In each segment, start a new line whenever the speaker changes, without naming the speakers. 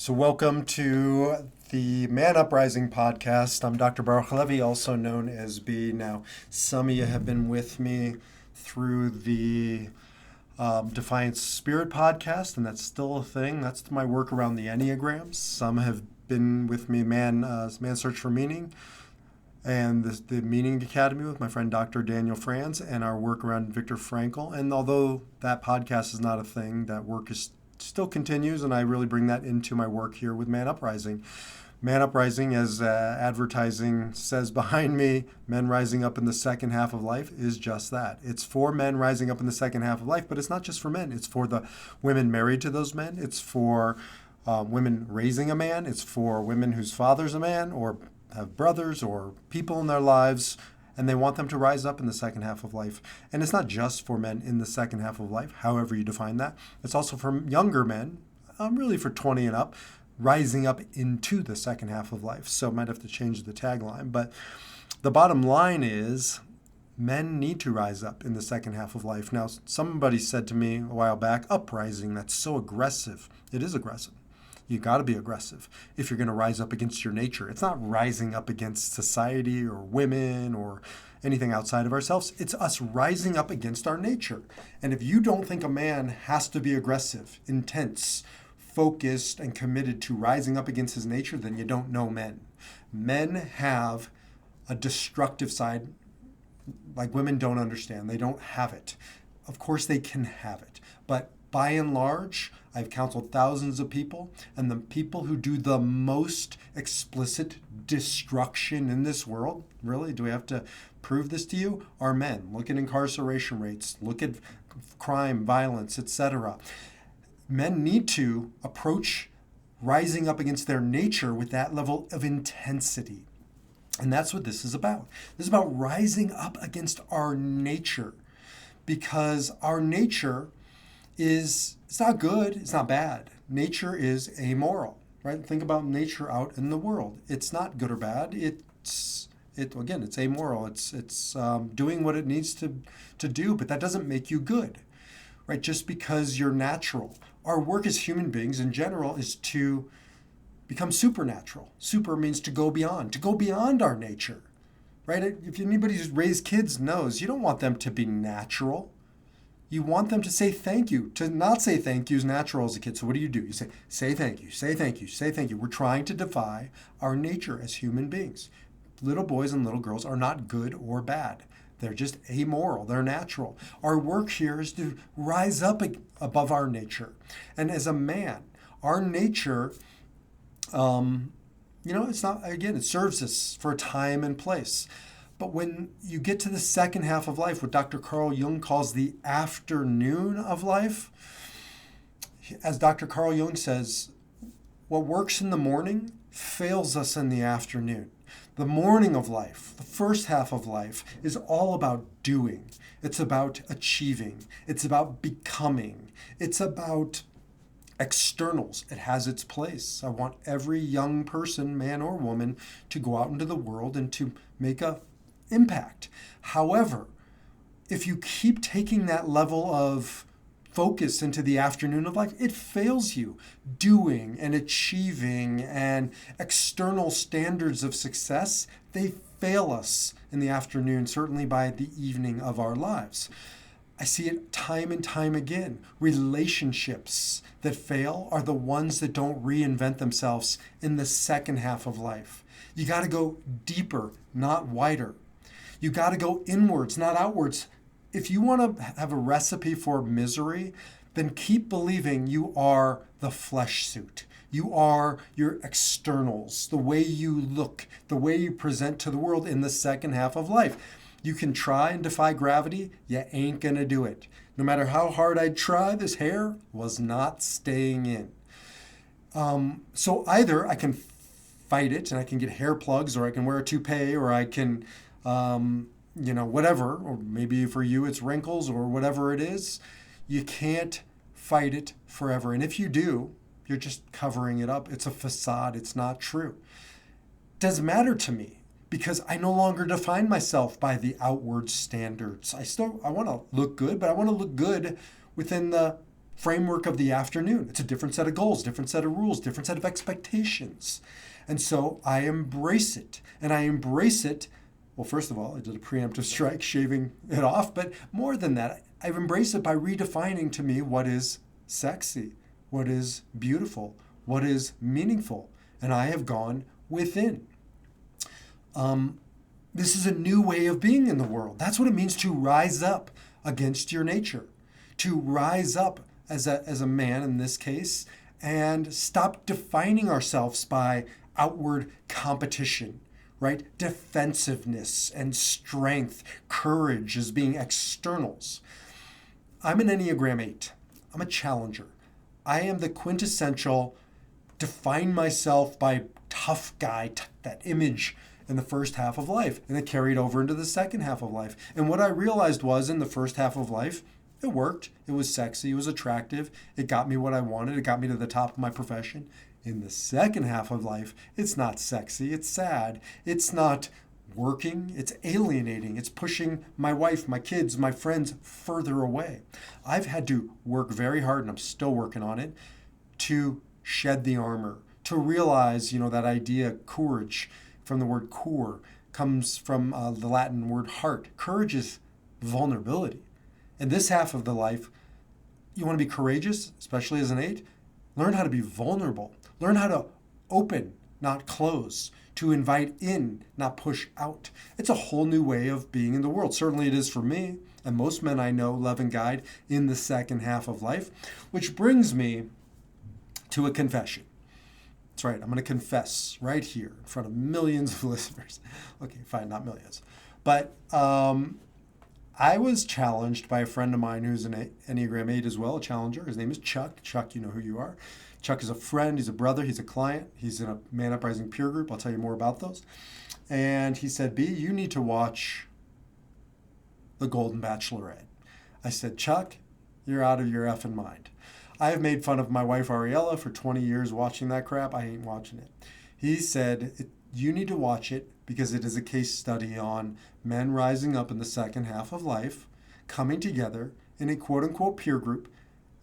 So, welcome to the Man Uprising podcast. I'm Dr. Baruch Halevi, also known as B. Now, some of you have been with me through the Defiant Spirit podcast, and that's still a thing. That's my work around the Enneagrams. Some have been with me, Man Search for Meaning, and the Meaning Academy with my friend Dr. Daniel Franz, and our work around Viktor Frankl. And although that podcast is not a thing, that work is still continues, and I really bring that into my work here with Man Uprising. Man Uprising, as advertising says behind me, men rising up in the second half of life, is just that. It's for men rising up in the second half of life, but it's not just for men. It's for the women married to those men. It's for women raising a man. It's for women whose father's a man or have brothers or people in their lives, and they want them to rise up in the second half of life. And it's not just for men in the second half of life, however you define that. It's also for younger men, really for 20 and up, rising up into the second half of life. So I might have to change the tagline. But the bottom line is men need to rise up in the second half of life. Now, somebody said to me a while back, uprising, that's so aggressive. It is aggressive. You got to be aggressive if you're going to rise up against your nature. It's not rising up against society or women or anything outside of ourselves. It's us rising up against our nature. And if you don't think a man has to be aggressive, intense, focused, and committed to rising up against his nature, then you don't know men. Men have a destructive side like women don't understand. They don't have it. Of course they can have it. But by and large, I've counseled thousands of people, and the people who do the most explicit destruction in this world, really, do we have to prove this to you, are men. Look at incarceration rates, look at crime, violence, etc. Men need to approach rising up against their nature with that level of intensity. And that's what this is about. This is about rising up against our nature, because our nature it's not good, it's not bad. Nature is amoral, right? Think about nature out in the world. It's not good or bad. It's amoral. It's doing what it needs to do, but that doesn't make you good, right? Just because you're natural. Our work as human beings in general is to become supernatural. Super means to go beyond our nature, right? If anybody who's raised kids knows, you don't want them to be natural. You want them to say thank you. To not say thank you is natural as a kid. So what do? You say thank you, say thank you, say thank you. We're trying to defy our nature as human beings. Little boys and little girls are not good or bad. They're just amoral. They're natural. Our work here is to rise up above our nature. And as a man, our nature, it's not, again, it serves us for a time and place. But when you get to the second half of life, what Dr. Carl Jung calls the afternoon of life, as Dr. Carl Jung says, what works in the morning fails us in the afternoon. The morning of life, the first half of life, is all about doing. It's about achieving. It's about becoming. It's about externals. It has its place. I want every young person, man or woman, to go out into the world and to make a impact. However, if you keep taking that level of focus into the afternoon of life, it fails you. Doing and achieving and external standards of success, they fail us in the afternoon, certainly by the evening of our lives. I see it time and time again. Relationships that fail are the ones that don't reinvent themselves in the second half of life. You got to go deeper, not wider. You got to go inwards, not outwards. If you want to have a recipe for misery, then keep believing you are the flesh suit. You are your externals, the way you look, the way you present to the world in the second half of life. You can try and defy gravity, you ain't going to do it. No matter how hard I try, this hair was not staying in. So either I can fight it and I can get hair plugs, or I can wear a toupee, or I can whatever, or maybe for you it's wrinkles or whatever it is. You can't fight it forever. And if you do, you're just covering it up. It's a facade. It's not true. It doesn't matter to me because I no longer define myself by the outward standards. I want to look good, but I want to look good within the framework of the afternoon. It's a different set of goals, different set of rules, different set of expectations. And so I embrace it. And I embrace it. Well, first of all, I did a preemptive strike, shaving it off. But more than that, I've embraced it by redefining to me what is sexy, what is beautiful, what is meaningful. And I have gone within. This is a new way of being in the world. That's what it means to rise up against your nature, to rise up as a man in this case, and stop defining ourselves by outward competition, right? Defensiveness and strength, courage as being externals. I'm an Enneagram 8. I'm a challenger. I am the quintessential define myself by tough guy, that image in the first half of life, and it carried over into the second half of life. And what I realized was in the first half of life, it worked. It was sexy. It was attractive. It got me what I wanted. It got me to the top of my profession. In the second half of life, it's not sexy. It's sad. It's not working. It's alienating. It's pushing my wife, my kids, my friends further away. I've had to work very hard, and I'm still working on it, to shed the armor, to realize, that idea, courage, from the word cor, comes from the Latin word heart. Courage is vulnerability. In this half of the life, you want to be courageous, especially as an 8. Learn how to be vulnerable. Learn how to open, not close. To invite in, not push out. It's a whole new way of being in the world. Certainly it is for me, and most men I know love and guide in the second half of life, which brings me to a confession. That's right, I'm going to confess right here in front of millions of listeners. Okay, fine, not millions. But I was challenged by a friend of mine who's an Enneagram 8 as well, a challenger. His name is Chuck. Chuck, you know who you are. Chuck is a friend, he's a brother, he's a client. He's in a Man Uprising peer group. I'll tell you more about those. And he said, B, you need to watch The Golden Bachelorette. I said, Chuck, you're out of your effing mind. I have made fun of my wife, Ariella, for 20 years watching that crap. I ain't watching it. He said, you need to watch it because it is a case study on men rising up in the second half of life, coming together in a quote-unquote peer group,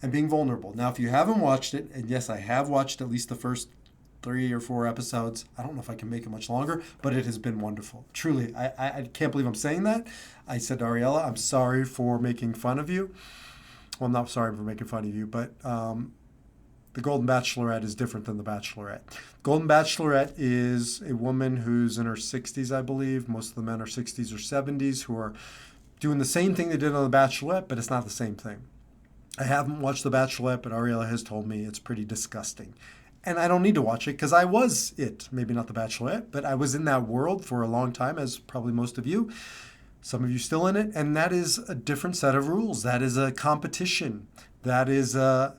and being vulnerable. Now, if you haven't watched it, and yes, I have watched at least the first 3 or 4 episodes. I don't know if I can make it much longer, but it has been wonderful. Truly, I can't believe I'm saying that. I said to Ariella, I'm sorry for making fun of you. Well, I'm not sorry for making fun of you, but the Golden Bachelorette is different than the Bachelorette. Golden Bachelorette is a woman who's in her 60s, I believe. Most of the men are 60s or 70s who are doing the same thing they did on the Bachelorette, but it's not the same thing. I haven't watched The Bachelorette, but Ariella has told me it's pretty disgusting. And I don't need to watch it because I was it. Maybe not The Bachelorette, but I was in that world for a long time, as probably most of you. Some of you still in it. And that is a different set of rules. That is a competition. That is a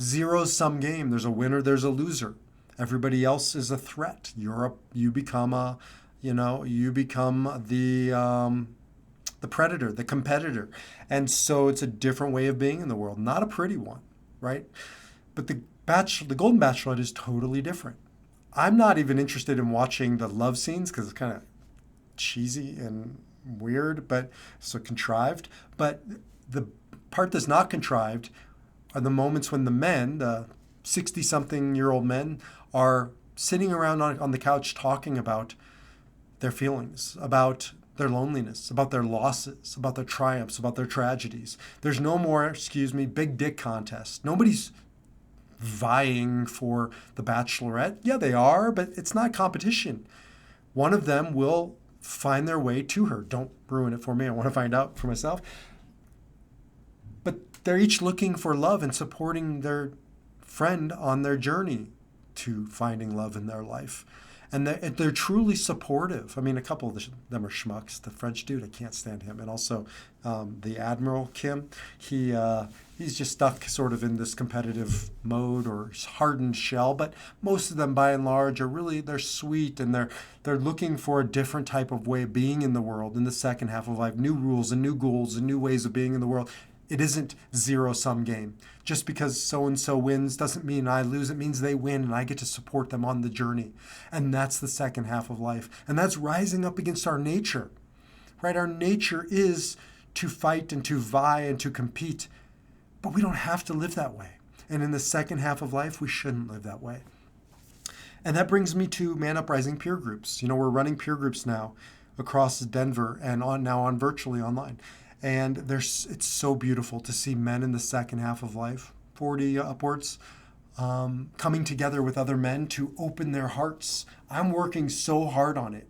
zero-sum game. There's a winner, there's a loser. Everybody else is a threat. You become the predator, the competitor. And so it's a different way of being in the world. Not a pretty one, right? But the Golden Bachelorette is totally different. I'm not even interested in watching the love scenes because it's kind of cheesy and weird, but so contrived. But the part that's not contrived are the moments when the men, the 60-something-year-old men, are sitting around on the couch talking about their feelings, about their loneliness, about their losses, about their triumphs, about their tragedies. There's no more, big dick contest. Nobody's vying for the Bachelorette. Yeah, they are, but it's not competition. One of them will find their way to her. Don't ruin it for me. I want to find out for myself. But they're each looking for love and supporting their friend on their journey to finding love in their life. And they're truly supportive. I mean, a couple of them are schmucks. The French dude, I can't stand him. And also the Admiral, Kim, he's just stuck sort of in this competitive mode or hardened shell. But most of them, by and large, they're sweet. And they're looking for a different type of way of being in the world in the second half of life. New rules and new goals and new ways of being in the world. It isn't zero-sum game. Just because so-and-so wins doesn't mean I lose. It means they win and I get to support them on the journey. And that's the second half of life. And that's rising up against our nature, right? Our nature is to fight and to vie and to compete. But we don't have to live that way. And in the second half of life, we shouldn't live that way. And that brings me to Man Uprising peer groups. We're running peer groups now across Denver and on virtually online. And it's so beautiful to see men in the second half of life, 40 upwards, coming together with other men to open their hearts. I'm working so hard on it.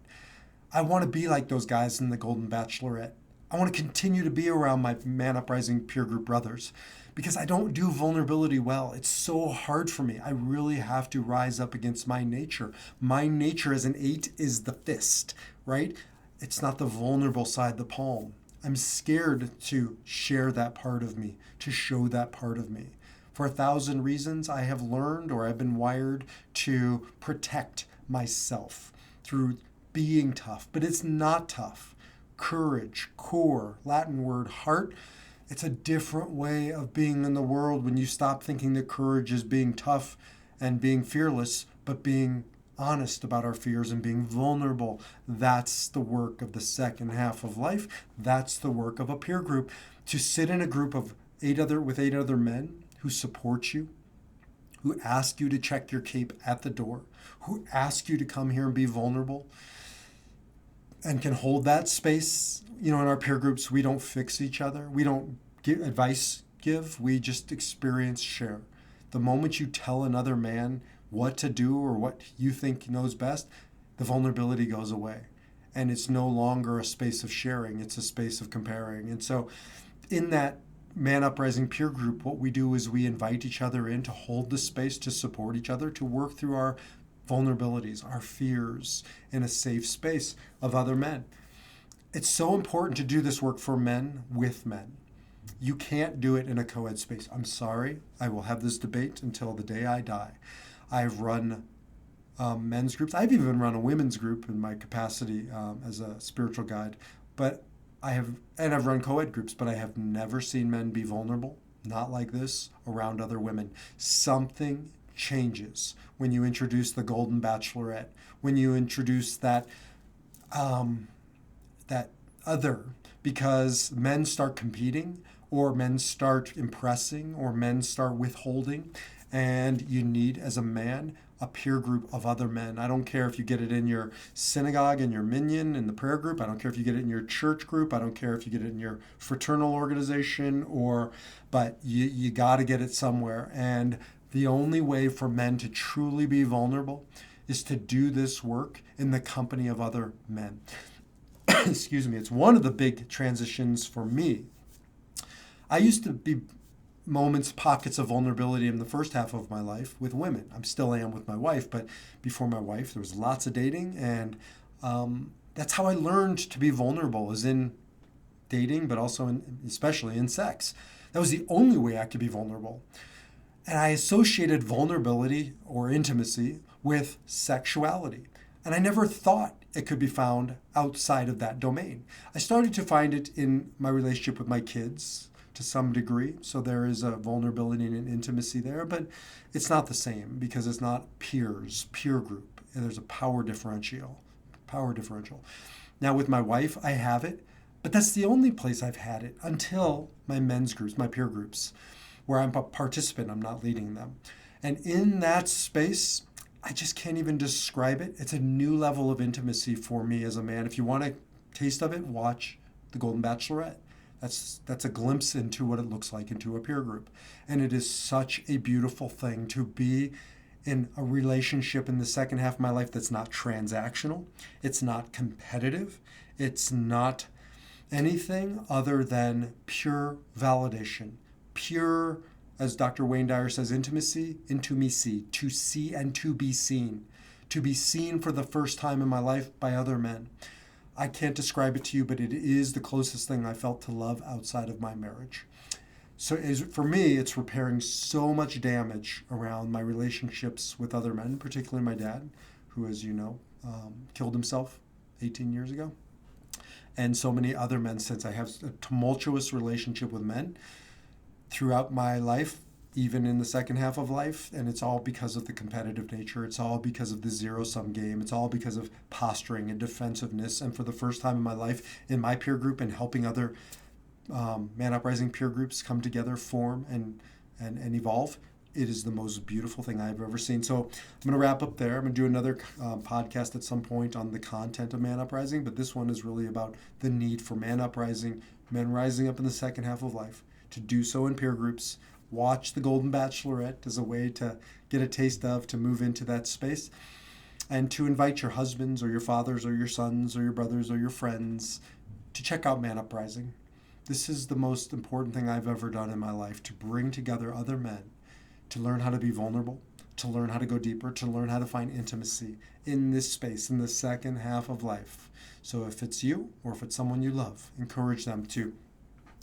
I want to be like those guys in the Golden Bachelorette. I want to continue to be around my Man Uprising peer group brothers because I don't do vulnerability well. It's so hard for me. I really have to rise up against my nature. My nature as an 8 is the fist, right? It's not the vulnerable side, the palm. I'm scared to share that part of me, to show that part of me. For 1,000 reasons, I have learned or I've been wired to protect myself through being tough, but it's not tough. Courage, core, Latin word, heart. It's a different way of being in the world when you stop thinking that courage is being tough and being fearless, but being honest about our fears and being vulnerable. That's the work of the second half of life. That's the work of a peer group. To sit in a group of 8 other men who support you, who ask you to check your cape at the door, who ask you to come here and be vulnerable, and can hold that space. In our peer groups, we don't fix each other. We don't give advice, we just experience, share. The moment you tell another man what to do or what you think knows best, the vulnerability goes away. And it's no longer a space of sharing, it's a space of comparing. And so in that Man Uprising peer group, what we do is we invite each other in to hold the space, to support each other, to work through our vulnerabilities, our fears in a safe space of other men. It's so important to do this work for men with men. You can't do it in a co-ed space. I'm sorry. I will have this debate until the day I die. I've run men's groups. I've even run a women's group in my capacity as a spiritual guide. But I've run co-ed groups, but I have never seen men be vulnerable, not like this, around other women. Something changes when you introduce the Golden Bachelorette, when you introduce that other, because men start competing, or men start impressing, or men start withholding, and you need, as a man, a peer group of other men. I don't care if you get it in your synagogue, in your minyan, in the prayer group. I don't care if you get it in your church group. I don't care if you get it in your fraternal organization, but you got to get it somewhere. And the only way for men to truly be vulnerable is to do this work in the company of other men. Excuse me. It's one of the big transitions for me. I used to be pockets of vulnerability in the first half of my life with women. I still am with my wife, but before my wife, there was lots of dating, and that's how I learned to be vulnerable, is in dating, but also especially in sex. That was the only way I could be vulnerable. And I associated vulnerability or intimacy with sexuality. And I never thought it could be found outside of that domain. I started to find it in my relationship with my kids to some degree. So there is a vulnerability and an intimacy there, but it's not the same because it's not peer group. And there's a power differential. Now with my wife, I have it, but that's the only place I've had it until my men's groups, my peer groups, where I'm a participant, I'm not leading them. And in that space, I just can't even describe it. It's a new level of intimacy for me as a man. If you want a taste of it, watch The Golden Bachelorette. That's a glimpse into what it looks like into a peer group. And it is such a beautiful thing to be in a relationship in the second half of my life that's not transactional. It's not competitive. It's not anything other than pure validation. Pure, as Dr. Wayne Dyer says, intimacy, to see and to be seen for the first time in my life by other men. I can't describe it to you, but it is the closest thing I felt to love outside of my marriage. So for me, it's repairing so much damage around my relationships with other men, particularly my dad, who, as you know, killed himself 18 years ago. And so many other men since. I have a tumultuous relationship with men throughout my life, even in the second half of life, and it's all because of the competitive nature. It's all because of the zero-sum game. It's all because of posturing and defensiveness. And for the first time in my life, in my peer group and helping other Man Uprising peer groups come together, form, and evolve. It is the most beautiful thing I've ever seen. So I'm going to wrap up there. I'm going to do another podcast at some point on the content of Man Uprising, but this one is really about the need for Man Uprising, men rising up in the second half of life, to do so in peer groups. Watch the Golden Bachelorette as a way to get a taste of, to move into that space, and to invite your husbands or your fathers or your sons or your brothers or your friends to check out Man Uprising. This is the most important thing I've ever done in my life, to bring together other men, to learn how to be vulnerable, to learn how to go deeper, to learn how to find intimacy in this space, in the second half of life. So if it's you or if it's someone you love, encourage them to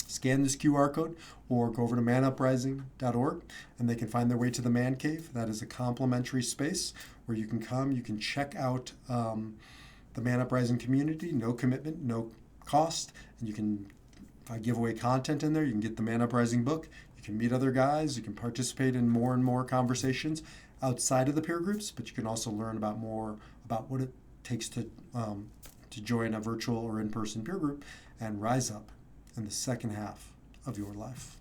scan this QR code or go over to manuprising.org and they can find their way to the Man Cave. That is a complimentary space where you can come, you can check out the Man Uprising community, no commitment, no cost, and you can, if I give away content in there, you can get the Man Uprising book, you can meet other guys, you can participate in more and more conversations outside of the peer groups, but you can also learn about more about what it takes to join a virtual or in-person peer group and rise up in the second half of your life.